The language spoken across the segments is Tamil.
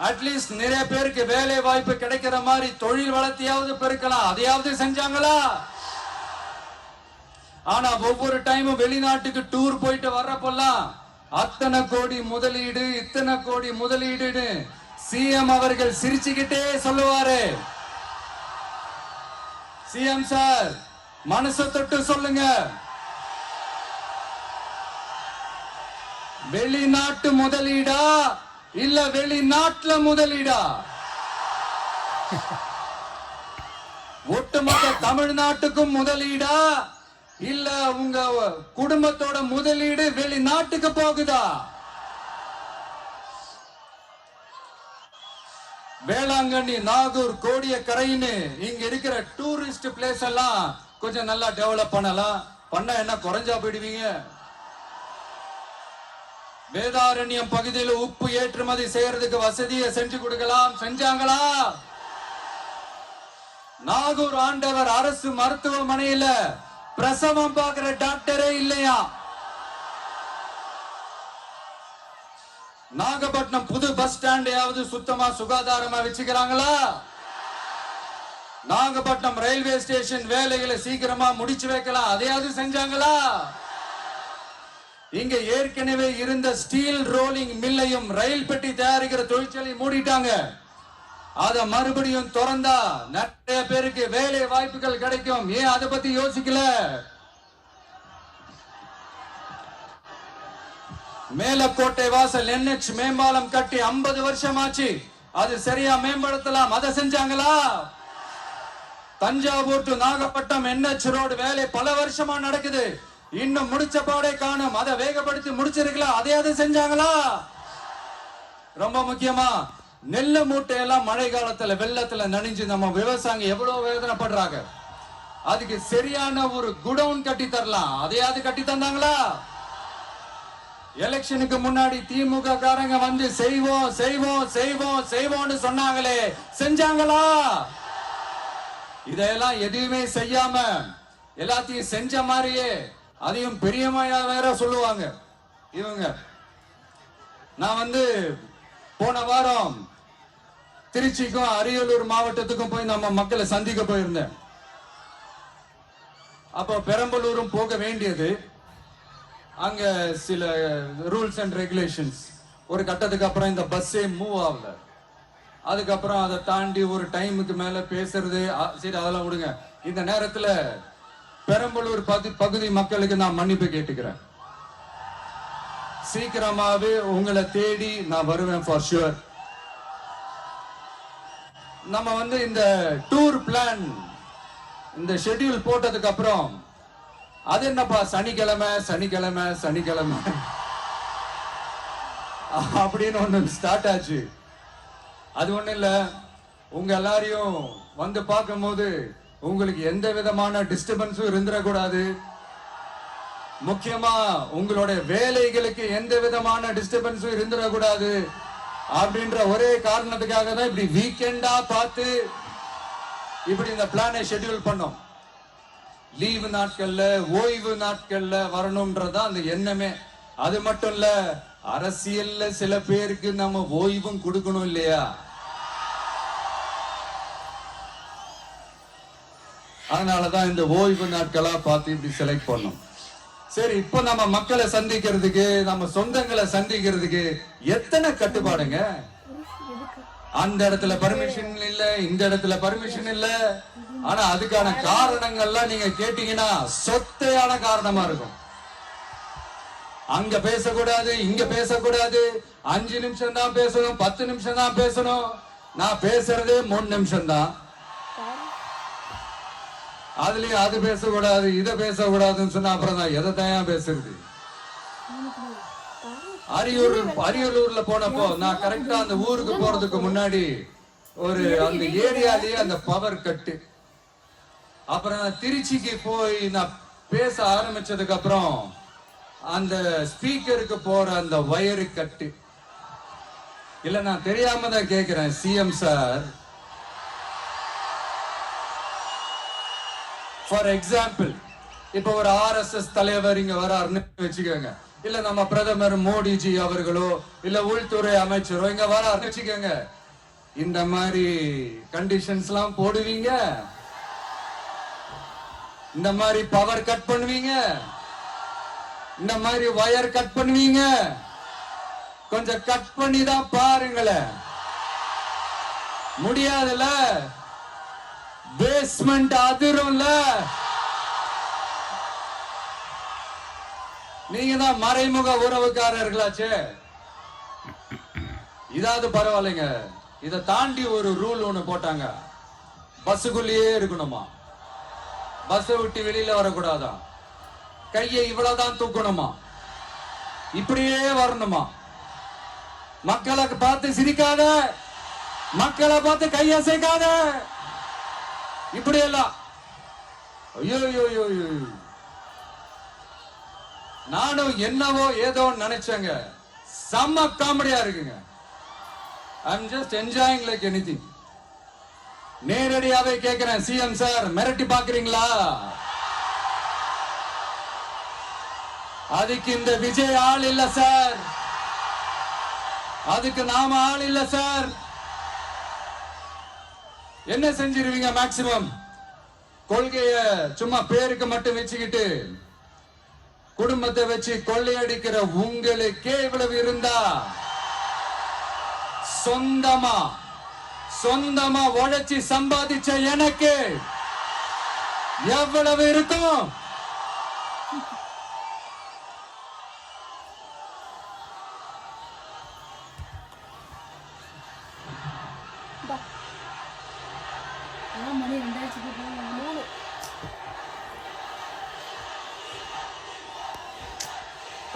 அட்லீஸ்ட் நிறைய பேருக்கு வேலை வாய்ப்பு கிடைக்கிற மாதிரி தொழில் வளர்த்தியாவது பெருக்கலாம், அதையாவது செஞ்சாங்களா? ஆனா ஒவ்வொரு டைமும் வெளிநாட்டுக்கு டூர் போயிட்டு வர்றப்பெல்லாம் அத்தனை கோடி முதலீடு, இத்தனை கோடி முதலீடு சிஎம் அவர்கள் சிரிச்சுக்கிட்டே சொல்லுவாரு. சிஎம் சார், மனசை தொட்டு சொல்லுங்க, வெளிநாட்டு முதலீடா இல்ல வெளிநாட்டுல முதலீடா? ஒட்டுமொத்த தமிழ்நாட்டுக்கும் முதலீடா இல்ல உங்க குடும்பத்தோட முதலீடு வெளிநாட்டுக்கு போகுதா? வேளாங்கண்ணி, நாகூர், கோடியக்கரைன்னு இங்க இருக்கிற டூரிஸ்ட் பிளேஸ் எல்லாம் கொஞ்சம் நல்லா டெவலப் பண்ணலாம். பண்ண என்ன குறைஞ்சா போயிடுவீங்க? வேதாரண்யம் பகுதியில் உப்பு ஏற்றுமதி செய்யறதுக்கு வசதியை செஞ்சு கொடுக்கலாம், செஞ்சாங்களா? நாகூர் ஆண்டவர் அரசு மருத்துவமனையில பிரசவம் பார்க்கிற டாக்டரே இல்லையா? நாகப்பட்டினம் புது பஸ் ஸ்டாண்டையாவது சுத்தமா சுகாதாரமா வச்சுக்கிறாங்களா? நாகப்பட்டினம் ரயில்வே ஸ்டேஷன் வேலைகளை சீக்கிரமா முடிச்சு வைக்கலாம், அதையாவது செஞ்சாங்களா? இங்க ஏற்கனவே இருந்த ஸ்டீல் ரோலிங் மில்லையும் ரயில் பெட்டி தயாரிக்கிற தொழிற்சாலை மூடிட்டாங்க. அத மறுபடியும் திறந்தா நிறைய பேருக்கு வேலை வாய்ப்புகள் கிடைக்கும். ஏன் அதை பத்தி யோசிக்கல? மேலக்கோட்டை வாசல் NH மேம்பாலம் கட்டி 50 வருஷம் ஆச்சு, அது சரியா மேம்படுத்தலாம், அதை செஞ்சாங்களா? Thanjavur to Nagapattinam NH road வேலை பல வருஷமா நடக்குது, இன்னும் முடிச்ச பாடே காணும், அதை வேகப்படுத்தி முடிச்சிருக்கலாம், அதையாவது செஞ்சாங்களா? ரொம்ப முக்கியமா நெல்ல மூட்டையெல்லாம் மழை காலத்துல வெள்ளத்துல நனைஞ்சு நம்ம விவசாயிங்க எவ்வளவு வேதனைப்படுறாங்க. அதுக்கு சரியான ஒரு குடவுன் கட்டி தரலாம், அதையாவது கட்டி தந்தாங்களா? எலெக்ஷனுக்கு முன்னாடி திமுக காரங்க வந்து செய்வோம் செய்வோம் செய்வோம் செய்வோம்னு சொன்னாங்களே, செஞ்சாங்களா? இதெல்லாம் எதுவுமே செய்யாம எல்லாத்தையும் செஞ்ச மாதிரியே அதையும் பெரியமையா வேற சொல்லுவாங்க இவங்க. நான் வந்து போன வாரம் திருச்சிக்கும் அரியலூர் மாவட்டத்துக்கும் போய் நம்ம மக்களை சந்திக்க போயிருந்தேன். அப்போ பெரம்பலூரும் போக வேண்டியது. அங்க சில ரூல்ஸ் அண்ட் ரெகுலேஷன்ஸ், ஒரு கட்டத்துக்கு அப்புறம் இந்த பஸ்ஸே மூவ் ஆகல. அதுக்கப்புறம் அதை தாண்டி ஒரு டைமுக்கு மேல பேசுறது, சரி அதெல்லாம் விடுங்க. இந்த நேரத்துல பெரம்பலூர் பகுதி மக்களுக்கு நான் மன்னிப்பு கேட்டுக்கிறேன். சீக்கிரமாவே உங்களை தேடி நான் வருவேன் ஃபார் ஷுவர். நம்ம வந்து இந்த டூர் பிளான், இந்த ஷெட்யூல் போட்டதுக்கு அப்புறம் அது என்னப்பா சனிக்கிழமை சனிக்கிழமை சனிக்கிழமை அப்படின்னு ஒண்ணு ஸ்டார்ட் ஆச்சு. அது ஒண்ணு இல்ல, உங்க எல்லாரையும் வந்து பார்க்கும் போது உங்களுக்கு எந்த விதமான டிஸ்டர்பன்ஸும் இருந்துடக்கூடாது. முக்கியமா உங்களுடைய வேலைகளுக்கு எந்த விதமான டிஸ்டர்பன்ஸும் இருந்துடக்கூடாது அப்படின்ற ஒரே காரணத்துக்காக தான் இப்படி வீக்கெண்டா பார்த்து இப்படி இந்த பிளானை ஷெட்யூல் பண்ணோம். லீவு நாட்கள்ல, ஓய்வு நாட்கள்ல வரணும்ன்றதா அந்த எண்ணமே. அது மட்டும் இல்ல, அரசியல்ல சில பேருக்கு நம்ம ஓய்வும் கொடுக்கணும் இல்லையா? அதனாலதான் இந்த ஓய்வு நாட்களா பார்த்து இப்படி செலக்ட் பண்ணோம். சரி, இப்ப நம்ம மக்களை சந்திக்கிறதுக்கு, நம்ம சொந்தங்களை சந்திக்கிறதுக்கு எத்தனை கட்டுப்பாடுங்க. அந்த இடத்துல பர்மிஷன் இல்ல, இந்த இடத்துல பர்மிஷன் இல்ல. ஆனா அதுக்கான காரணங்கள்லாம் நீங்க கேட்டீங்கன்னா சொத்தையான காரணமா இருக்கும். அங்க பேசக்கூடாது, இங்க பேசக்கூடாது, 5 நிமிஷம் தான் பேசணும், 10 நிமிஷம் தான் பேசணும். நான் பேசுறதே 3 நிமிஷம் தான். அதுலயும் அது பேசக்கூடாது, இதை பேசக்கூடாதுன்னு சொன்னா அப்புறம் தான் எதை தான் பேசுறது. அரியலூர்ல போனப்போ நான் கரெக்டா அந்த ஊருக்கு போறதுக்கு முன்னாடி ஒரு அந்த ஏரியாலேயே அந்த பவர் கட்டு. அப்புறம் நான் திருச்சிக்கு போய் நான் பேச ஆரம்பிச்சதுக்கு அப்புறம் அந்த ஸ்பீக்கருக்கு போற அந்த வயரு கட்டு. இல்ல நான் தெரியாம தான் கேக்குறேன், சிஎம் சார், ஃபார் எக்ஸாம்பிள் இப்ப ஒரு RSS தலைவர் இங்க வராருன்னு வச்சுக்கோங்க. இல்ல நம்ம பிரதமர் மோடிஜி அவர்களோ இல்ல உள்துறை அமைச்சரோ இங்க வர வச்சுக்கோங்க, இந்த மாதிரி கண்டிஷன்ஸ் எல்லாம் போடுவீங்க, இந்த மாதிரி பவர் கட் பண்ணுவீங்க, இந்த மாதிரி வயர் கட் பண்ணுவீங்க, கொஞ்சம் கட் பண்ணி தான் பாருங்களேன். முடியாதுல, பேஸ்மெண்ட் அதிரும்ல. நீங்க தான் மறைமுக உறவுக்காரர்களாச்சே. இதாவது பரவாயில்லைங்க, இதை தாண்டி ஒரு ரூல் ஒண்ணு போட்டாங்க, பஸ்ஸுக்குள்ளேயே இருக்கணுமா, பஸ் விட்டு வெளியில வரக்கூடாதா, கையை இவ்வளவுதான் தூக்கணுமா, இப்படியே வரணுமா, மக்களை பார்த்து சிரிக்காத, மக்களை பார்த்து கையசைக்காத, இப்படி எல்லாம். ஐயோ, நானும் என்னவோ ஏதோ நினைச்சேங்க. செம்ம காமெடியா இருக்குங்க. I'm just enjoying like anything. நேரடியாவே கேக்குறேன், சிஎம் சார் மிரட்டி பாக்குறீங்களா? அதுக்கு இந்த விஜய் ஆள் இல்ல சார், அதுக்கு நாம ஆள் இல்ல சார். என்ன செஞ்சிருவீங்க? மேக்சிமம் கொள்கைய சும்மா பேருக்கு மட்டும் வச்சுக்கிட்டு குடும்பத்தை வச்சு கொள்ளையடிக்கிற உங்களுக்கே இவ்வளவு இருந்தா, சொந்தமா உழைச்சி சம்பாதிச்ச எனக்கு எவ்வளவு இருக்கும்?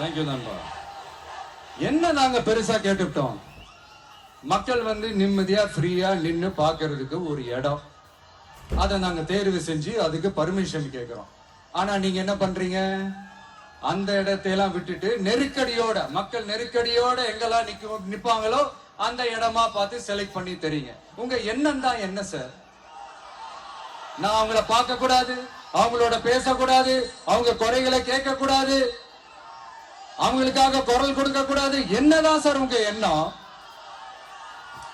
தேங்க்யூ நண்பா. என்ன நாங்க பெருசா கேட்டுட்டோம்? மக்கள் நிம்மதியா ஃப்ரீயா நின்னு பாக்குறதுக்கு ஒரு இடம், அதை நாங்க தேர்வு செஞ்சு அதுக்கு பர்மிஷன் கேட்கிறோம். ஆனா நீங்க என்ன பண்றீங்க? அந்த இடத்தையெல்லாம் விட்டுட்டு நெருக்கடியோட, மக்கள் நெருக்கடியோட எங்கெல்லாம் நிப்பாங்களோ அந்த இடமா பார்த்து செலக்ட் பண்ணி தெரியுங்க. உங்க எண்ணம் தான் என்ன சார்? நான் அவங்கள பார்க்க கூடாது, அவங்களோட பேசக்கூடாது, அவங்க குறைகளை கேட்க கூடாது, அவங்களுக்காக குரல் கொடுக்க கூடாது, என்னதான் சார் உங்க எண்ணம்?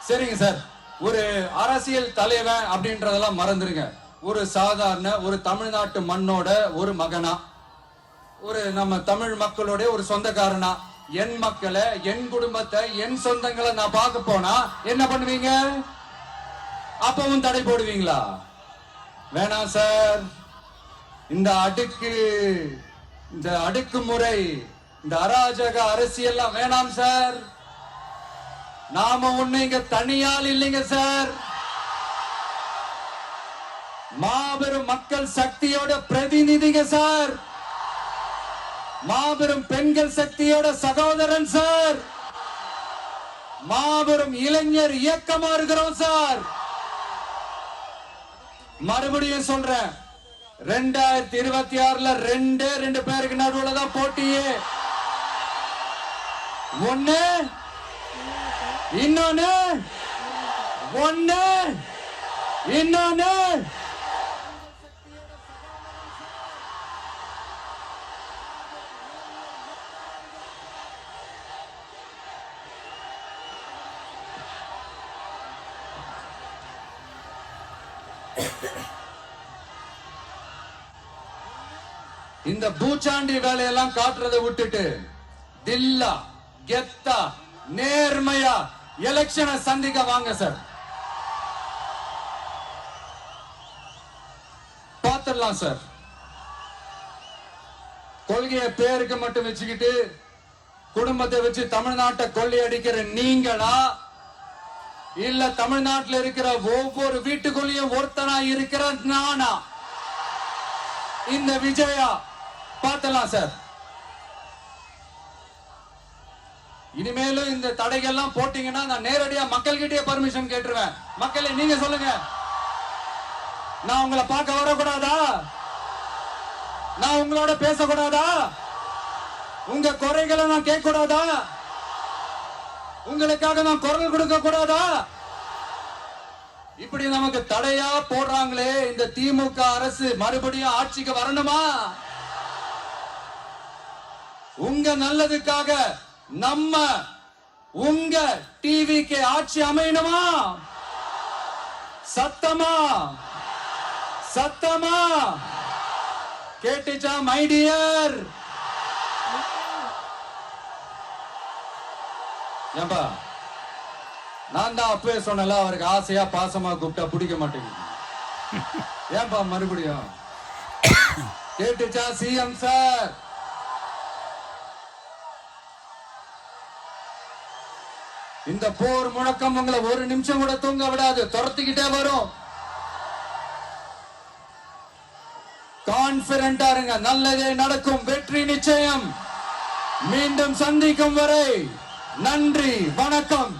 சரிங்க சார், ஒரு அரசியல் தலைவன் அப்படின்றதெல்லாம் மறந்துருங்க. ஒரு சாதாரண ஒரு தமிழ்நாட்டு மண்ணோட ஒரு மகனா, ஒரு நம்ம தமிழ் மக்களோட ஒரு சொந்தக்காரனா, என் மக்களை, என் குடும்பத்தை, என் சொந்தங்களை நான் பார்க்க போனா என்ன பண்ணுவீங்க? அப்பவும் தடை போடுவீங்களா? வேணாம் சார். இந்த அடுக்குமுறை, இந்த அராஜக அரசியல் வேணாம் சார். நாம ஒண்ணு இங்க தனியால் இல்லைங்க சார், மாபெரும் மக்கள் சக்தியோட பிரதிநிதிங்க சார், மாபெரும் பெண்கள் சக்தியோட சகோதரன் சார், மாபெரும் இளைஞர் இயக்கமா இருக்கிறோம் சார். மறுபடியும் சொல்றேன், 2026 ரெண்டு பேருக்கு நடுவுல தான் போட்டியே. ஒண்ணு இன்னொன்னு, இந்த பூச்சாண்டி வேலையெல்லாம் காட்டுறதை விட்டுட்டு தில்லா கெத்தா நேர்மையா எலெக்ஷனை சந்திக்க வாங்க சார். பாத்துடலாம் சார். கொள்கையை பேருக்கு மட்டும் வச்சுக்கிட்டு குடும்பத்தை வச்சு தமிழ்நாட்டை கொள்ளையடிக்கிற நீங்களா, இல்ல தமிழ்நாட்டில் இருக்கிற ஒவ்வொரு வீட்டுக்குள்ளேயும் ஒருத்தனா இருக்கிற நானா, இந்த விஜயா? பாத்துடலாம் சார். இனிமேலும் இந்த தடைகள்லாம் போட்டீங்கன்னா நான் நேரடியா மக்கள் கிட்டே பர்மிஷன் கேட்டுருவேன். மக்களே நீங்க சொல்லுங்க, நான் உங்களை பார்க்க வரக்கூடாதா? நான் உங்களோட பேசக்கூடாதா? உங்க குறைகளை நான் கேட்க கூடாதா? உங்களுக்காக நான் குரல் கொடுக்க கூடாதா? இப்படி நமக்கு தடையா போடுறாங்களே, இந்த திமுக அரசு மறுபடியும் ஆட்சிக்கு வரணுமா? உங்க நல்லதுக்காக நம்ம உங்க டிவிக்கு ஆட்சி அமையணுமா? சத்தமா சத்தமா கேட்டுச்சா மை டியர்? ஏன்பா நான் தான் அப்பவே சொன்னல, அவருக்கு ஆசையா பாசமா கூப்பிட்டா பிடிக்க மாட்டேங்குது. ஏன்பா மறுபடியும் கேட்டுச்சா சிஎம் சார்? இந்த போர் முழக்கம் உங்களை ஒரு நிமிஷம் கூட தூங்க விடாது, துரத்திக்கிட்டே வரும். கான்பிடண்டா இருங்க, நல்லதே நடக்கும், வெற்றி நிச்சயம். மீண்டும் சந்திக்கும் வரை நன்றி, வணக்கம்.